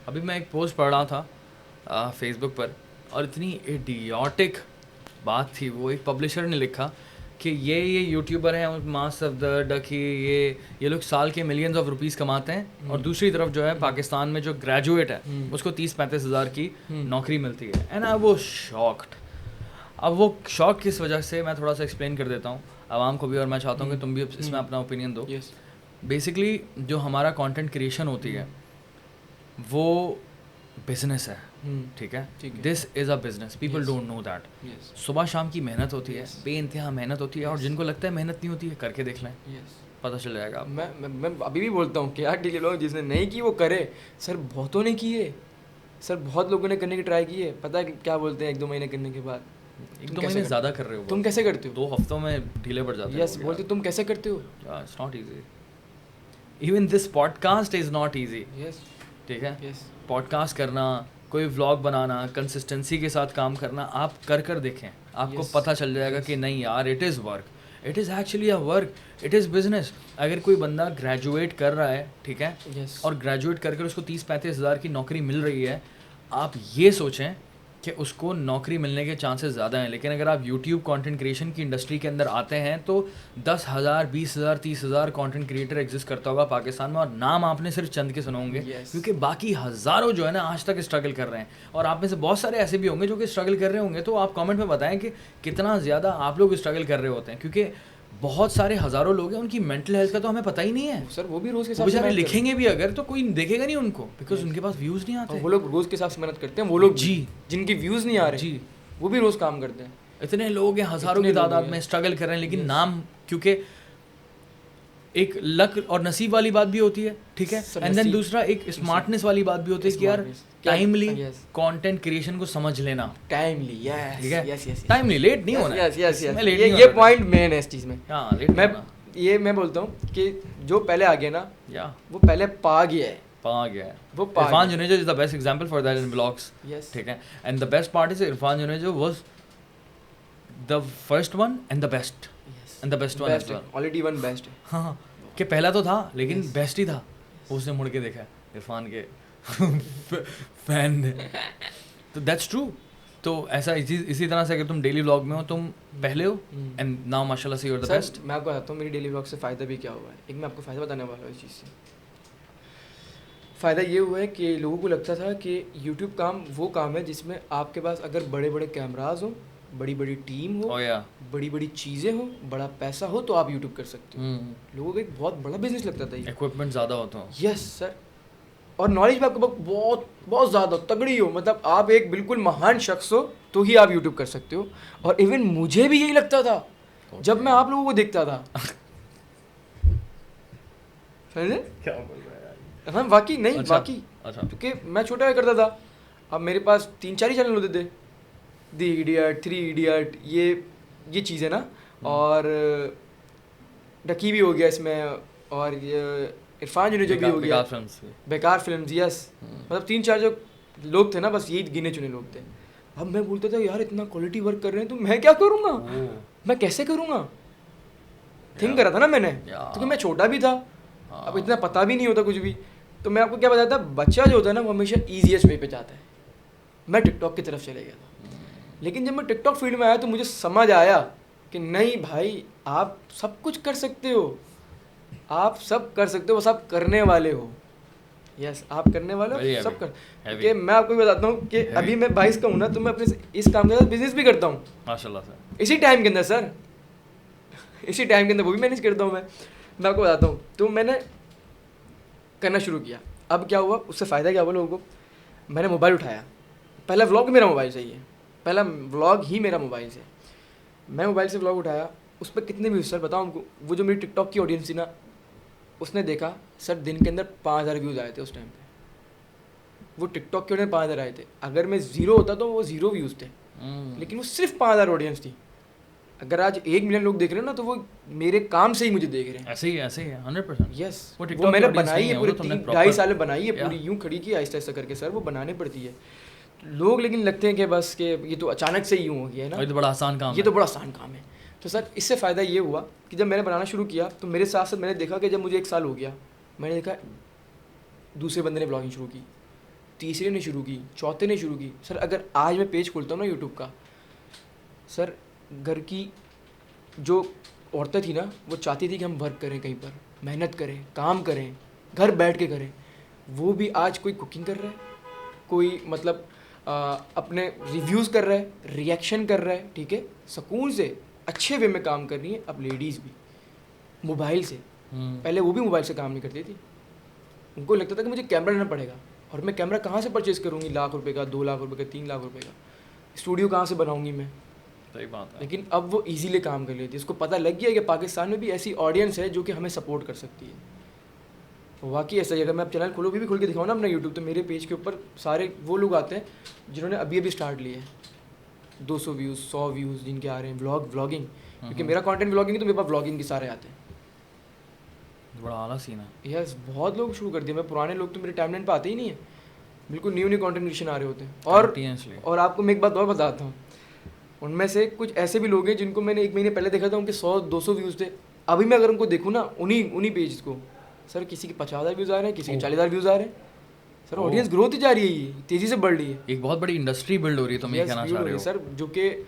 अभी मैं एक पोस्ट पढ़ रहा था फेसबुक पर, और इतनी इडियोटिक बात थी वो। एक पब्लिशर ने लिखा कि ये यूट्यूबर हैं मास ऑफ द डकी, ये लोग साल के मिलियंस ऑफ रुपीस कमाते हैं, और दूसरी तरफ जो है पाकिस्तान में जो ग्रेजुएट है उसको 30-35 हज़ार की नौकरी मिलती है। एंड आई वो शॉक्ड। अब वो शॉक किस वजह से, मैं थोड़ा सा एक्सप्लेन कर देता हूँ आवाम को भी, और मैं चाहता हूँ कि तुम भी इसमें अपना ओपिनियन दो। बेसिकली जो हमारा कंटेंट क्रिएशन होती है वो बिजनेस है, ठीक है। This is a business, people don't know that. सुबह शाम की मेहनत होती है, बेइंतहा मेहनत होती है, और जिनको लगता है मेहनत नहीं होती है, करके देख लें, पता चल जाएगा। मैं अभी भी बोलता हूँ कि यार डेली व्लॉग जिसने नहीं की वो करे। सर बहुतों ने किए, सर बहुत लोगों ने करने की ट्राई की है। पता है क्या बोलते हैं 1-2 महीने करने के बाद? 1-2 महीने ज़्यादा कर रहे हो, तुम कैसे करते हो? 2 हफ्तों में ढीले पड़ जाते हो। यस, बोलते तुम कैसे करते हो? It's not easy, even this podcast is not easy. Yes, ठीक है। पॉडकास्ट करना, कोई व्लॉग बनाना, कंसिस्टेंसी के साथ काम करना, आप कर देखें, आपको पता चल जाएगा कि नहीं यार, it is work, it is actually a work, it is business. अगर कोई बंदा ग्रेजुएट कर रहा है, ठीक है, और ग्रेजुएट करके उसको 30-35 हज़ार की नौकरी मिल रही है, आप ये सोचें कि उसको नौकरी मिलने के चांसेस ज़्यादा हैं। लेकिन अगर आप यूट्यूब कंटेंट क्रिएशन की इंडस्ट्री के अंदर आते हैं तो 10,000, 20,000, 30,000 कंटेंट क्रिएटर एग्जिस्ट करता होगा पाकिस्तान में, और नाम आपने सिर्फ चंद के सुने होंगे, क्योंकि बाकी हज़ारों जो है ना आज तक स्ट्रगल कर रहे हैं। और आप में से बहुत सारे ऐसे भी होंगे जो कि स्ट्रगल कर रहे होंगे, तो आप कॉमेंट में बताएं कि कितना ज़्यादा आप लोग स्ट्रगल कर रहे होते हैं, क्योंकि बहुत सारे हज़ारों लोग हैं उनकी मेंटल हेल्थ का तो हमें पता ही नहीं है। सर वो भी रोज़ के हिसाब से लिखेंगे भी अगर तो कोई देखेगा नहीं उनको, बिकॉज उनके पास व्यूज़ नहीं आते। वो लोग रोज़ के हिसाब से मेहनत करते हैं, वो लोग जी जिनकी व्यूज़ नहीं आ रहे जी, वो भी रोज़ काम करते हैं। इतने लोग हैं, हज़ारों की तादाद में स्ट्रगल कर रहे हैं, लेकिन नाम, क्योंकि एक लक और नसीब वाली बात भी होती है, ठीक है, एंड देन दूसरा एक स्मार्टनेस वाली बात भी होती है कि यार टाइमली कंटेंट क्रिएशन को समझ लेना, टाइमली, ठीक है, टाइमली, लेट नहीं होना। ये पॉइंट मेन है इस चीज़ में। मैं बोलता हूँ कि जो पहले आ गया ना, वो पहले पा गया है। वो Irfan Junejo is the best example for that in vlogs, ठीक है, and the best part is Irfan Junejo was the first one and the best, and the best one as well, already one best है। हाँ, कि पहला तो था लेकिन बेस्ट ही था। उसने मुड़ के देखा इरफान के फैन ने, तो दैट्स ट्रू। तो ऐसा इसी तरह से अगर तुम डेली व्लॉग में हो, तुम पहले हो, एंड नाउ माशाल्लाह से यू आर द बेस्ट। मैं आपको बताता हूँ मेरी डेली व्लॉग से फ़ायदा भी क्या हुआ है। एक मैं आपको फ़ायदा बताने वाला हूँ इस चीज़ से। फ़ायदा ये हुआ है कि लोगों को लगता था कि यूट्यूब काम वो काम है जिसमें आपके पास अगर बड़े बड़े कैमराज हो, बड़ी बड़ी टीम हो, बड़ी बड़ी चीज़ें हो, बड़ा पैसा हो, तो आप यूट्यूब कर सकते हो। लोगों को एक बहुत बड़ा बिजनेस लगता था, इक्विपमेंट ज़्यादा होता हो। यस सर, और नॉलेज भी आपके पास बहुत बहुत ज़्यादा तगड़ी हो, मतलब आप एक बिल्कुल महान शख्स हो तो ही आप यूट्यूब कर सकते हो। और इवन मुझे भी यही लगता था जब मैं आप लोगों को देखता था। समझे क्या बोल रहा है यार? हाँ वाकई नहीं, वाकई, क्योंकि मैं छोटा करता था, अब मेरे पास 3-4 ही चैनल होते थे, द इडियट, 3 इडियट, ये चीज़ें ना, और डकी भी हो गया इसमें, और ये इरफान जुनेजो भी हो गया, बेकार फिल्म्स, यस, मतलब 3-4 जो लोग थे ना, बस यही गिने चुने लोग थे। अब मैं बोलता था यार इतना क्वालिटी वर्क कर रहे हैं तो मैं क्या करूँगा, मैं कैसे करूँगा, थिंक करा था ना मैंने, क्योंकि मैं छोटा भी था, अब इतना पता भी नहीं होता कुछ भी। तो मैं आपको क्या बताता, बच्चा जो होता है ना वो हमेशा ईजीएस्ट वे पे जाता है। मैं टिकटॉक की तरफ चले गया था, लेकिन जब मैं टिकटॉक फील्ड में आया तो मुझे समझ आया कि नहीं भाई, आप सब कुछ कर सकते हो, आप सब कर सकते हो, बस आप करने वाले हो। यस, आप करने वाले हो, सब कर। कि मैं आपको बताता हूँ कि अभी मैं 22 का हूँ ना, तो मैं अपने इस काम के साथ बिजनेस भी करता हूँ माशाल्लाह से, इसी टाइम के अंदर सर, इसी टाइम के अंदर वो भी मैनेज करता हूँ मैं आपको बताता हूँ। तो मैंने करना शुरू किया। अब क्या हुआ, उससे फ़ायदा क्या हुआ लोगों को, मैंने मोबाइल उठाया, पहला व्लॉग मेरा मोबाइल से ही है, पहला व्लॉग ही मेरा मोबाइल से, मैं मोबाइल से व्लॉग उठाया, उस पर कितने व्यूज़ सर बताओ उनको। वो जो मेरी टिकटॉक की ऑडियंस थी ना, उसने देखा सर दिन के अंदर 5,000 व्यूज़ आए थे उस टाइम पे, वो टिकटॉक के ऑडियंस 5,000 आए थे। अगर मैं 0 होता तो वो 0 व्यूज़ थे, लेकिन वो सिर्फ 5,000 ऑडियंस थी। अगर आज 1 मिलियन लोग देख रहे हैं ना, तो वो मेरे काम से ही मुझे देख रहे हैं। ऐसे ही है 100%। यस, वो मैंने बनाई है, पूरे 2.5 साल में बनाई है, पूरी यूँ खड़ी की आहिस्ता आहिस्ता करके सर, वो बनाने पड़ती है। लोग लेकिन लगते हैं कि बस कि ये तो अचानक से ही यूँ हो गया है ना, ये तो बड़ा आसान काम है, ये तो बड़ा आसान काम है। तो सर इससे फ़ायदा ये हुआ कि जब मैंने बनाना शुरू किया तो मेरे साथ साथ मैंने देखा कि जब मुझे 1 साल हो गया, मैंने देखा दूसरे बंदे ने ब्लॉगिंग शुरू की, तीसरे ने शुरू की, चौथे ने शुरू की। सर अगर आज मैं पेज खोलता हूँ ना यूट्यूब का, सर घर की जो औरतें थी ना, वो चाहती थी कि हम वर्क करें, कहीं पर मेहनत करें, काम करें, घर बैठ के करें। वो भी आज कोई कुकिंग कर रहा है, कोई मतलब अपने रिव्यूज़ कर रहा है, रिएक्शन कर रहा है, ठीक है, सुकून से अच्छे वे में काम कर रही है। अब लेडीज़ भी मोबाइल से, पहले वो भी मोबाइल से काम नहीं करती थी, उनको लगता था कि मुझे कैमरा लेना पड़ेगा, और मैं कैमरा कहाँ से परचेज़ करूँगी, लाख रुपए का, 2 लाख रुपए का, 3 लाख रुपए का, स्टूडियो कहाँ से बनाऊँगी मैं। सही बात है। लेकिन अब वो इजीली काम कर लेती है, उसको पता लग गया कि पाकिस्तान में भी ऐसी ऑडियंस है जो कि हमें सपोर्ट कर सकती है। वाकई ऐसा ही, अगर मैं अब चैनल खोलूँ भी खोल के दिखाऊँ ना अपना यूट्यूब, तो मेरे पेज के ऊपर सारे वो लोग आते हैं जिन्होंने अभी अभी स्टार्ट लिया है, 200 व्यूज़, 100 व्यूज़ जिनके आ रहे हैं, व्लॉगिंग, क्योंकि मेरा कंटेंट व्लॉगिंग है तो मेरे पास व्लॉगिंग के सारे आते हैं। बड़ा आला सीन है। यस, बहुत लोग शुरू कर दिए। मैं पुराने लोग तो मेरे टाइमलाइन पे आते ही नहीं है, बिल्कुल न्यू कंटेंट क्रिएशन आ रहे होते हैं। और आपको मैं एक बात और बताता हूँ, उनमें से कुछ ऐसे भी लोग हैं जिनको मैंने 1 महीने पहले देखा था, उनके 100-200 व्यूज़ थे। अभी मैं अगर उनको देखूँ ना, उन्हीं पेज को, सर किसी के 50,000 व्यूज़ आ रहे हैं, किसी के 40,000 व्यूज़ आ रहे हैं। सर ऑडियंस ग्रोथ ही जा रही है, ये तेज़ी से बढ़ रही है, एक बहुत बड़ी इंडस्ट्री बिल्ड हो रही है, तुम ये कहना चाह रहे हो सर, जो कि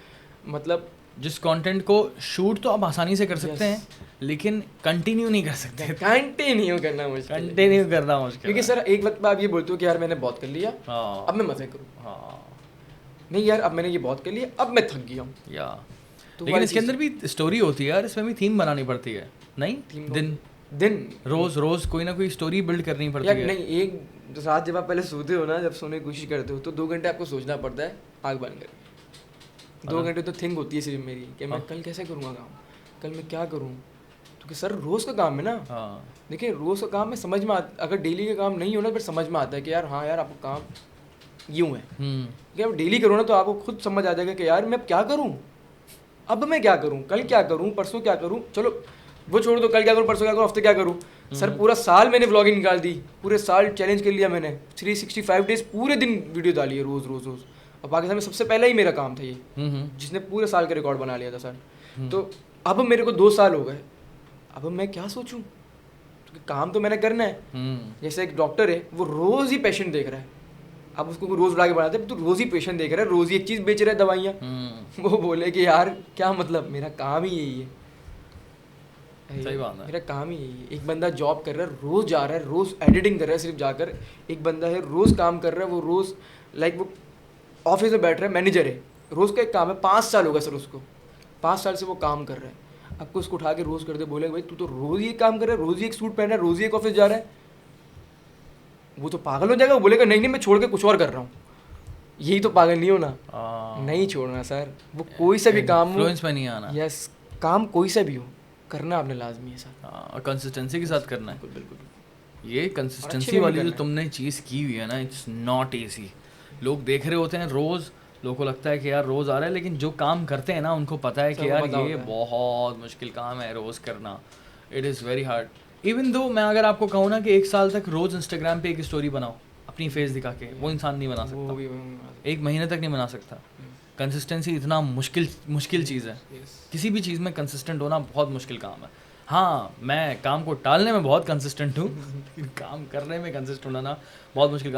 मतलब जिस कंटेंट को शूट तो आप आसानी से कर सकते हैं, लेकिन कंटिन्यू नहीं कर सकते। कंटिन्यू करना मुश्किल है। कंटिन्यू करना मुश्किल क्योंकि सर एक वक्त पे आप ये बोलते हो कि यार मैंने बहुत कर लिया, हाँ अब मैं मजे करूँ, हाँ नहीं यार अब मैंने ये बहुत कर लिया, अब मैं थक गया हूँ। या तो लेकिन इसके अंदर भी स्टोरी होती है यार, इसमें भी थीम बनानी पड़ती है, नहीं? दिन रोज कोई ना कोई स्टोरी बिल्ड करनी पड़ती यार है। नहीं, एक रात जब आप पहले सोते हो ना, जब सोने की कोशिश करते हो तो 2 घंटे आपको सोचना पड़ता है आग बंद करके। 2 घंटे तो थिंक होती है सिर्फ मेरी कि मैं कल कैसे करूँगा काम, कल मैं क्या करूँ, क्योंकि सर रोज़ का काम है ना। हाँ देखिए रोज़ का काम में समझ में आता, अगर डेली का काम नहीं होना फिर समझ में आता है कि यार हाँ यार आपको काम यूँ है, कि आप डेली करो ना तो आपको खुद समझ आ जाएगा कि यार मैं अब क्या करूँ, अब मैं क्या करूँ, कल क्या करूँ, परसों क्या करूँ, चलो वो छोड़ दो, कल क्या करूँ, परसों क्या करूँ, हफ्ते क्या करूँ। सर पूरा साल मैंने व्लॉगिंग निकाल दी, पूरे साल चैलेंज कर लिया मैंने, 365 डेज पूरे दिन वीडियो डाली है, रोज़। और पाकिस्तान में सबसे पहला ही मेरा काम था ये, जिसने पूरे साल का रिकॉर्ड बना लिया था सर। तो अब मेरे को 2 साल हो गए, अब मैं क्या सोचूं, क्योंकि काम तो मैंने करना है। जैसे एक डॉक्टर है, वो रोज़ ही पेशेंट देख रहा है, अब उसको रोज़ बुला के बनाते हैं तो रोज़ ही पेशेंट देख रहा है, रोज़ ही एक चीज़ बेच रहा है, दवाइयाँ। वो बोले कि यार क्या मतलब, मेरा काम ही यही है। सही बात है, मेरा काम ही यही है। एक बंदा जॉब कर रहा है, रोज़ जा रहा है, रोज़ एडिटिंग कर रहा है सिर्फ जाकर। एक बंदा है रोज़ काम कर रहा है, वो रोज़ वो ऑफिस में बैठ रहा है, मैनेजर है, रोज़ का एक काम है, 5 साल हो गया सर उसको, 5 साल से वो काम कर रहा है। आपको उसको उठा के रोज़ कर दे, बोले भाई तू तो रोज़ ही काम कर रहा है, रोज़ ही एक सूट पहन रहा है, रोज़ ही एक ऑफिस जा रहा है, वो तो पागल हो जाएगा। वो बोलेगा नहीं मैं छोड़ के कुछ और कर रहा हूँ, यही तो पागल नहीं होना। नहीं छोड़ना सर, वो कोई सा भी काम हो, इन्फ्लुएंस में नहीं आना। यस, काम कोई सा भी हो, करना आपने लाजमी है सर, और कंसिस्टेंसी के साथ करना है। बिल्कुल। ये कंसिस्टेंसी वाली जो तुमने चीज़ की हुई है ना, इट्स नॉट ईजी। लोग देख रहे होते हैं रोज़, लोगों को लगता है कि यार रोज़ आ रहा है, लेकिन जो काम करते हैं ना उनको पता है कि यार ये बहुत मुश्किल काम है रोज़ करना। It is very hard. Even though मैं अगर आपको कहूँ ना कि 1 साल तक रोज़ इंस्टाग्राम पे एक स्टोरी बनाओ अपनी फेस दिखा के, वो इंसान नहीं बना सकता, 1 महीने तक नहीं बना सकता। कंसिस्टेंसी इतना मुश्किल चीज़ है, किसी भी चीज़ में कंसिस्टेंट होना बहुत मुश्किल काम है। हाँ, मैं काम को टालने में बहुत कंसिस्टेंट हूँ, काम करने में कंसिस्टेंट होना बहुत मुश्किल काम है।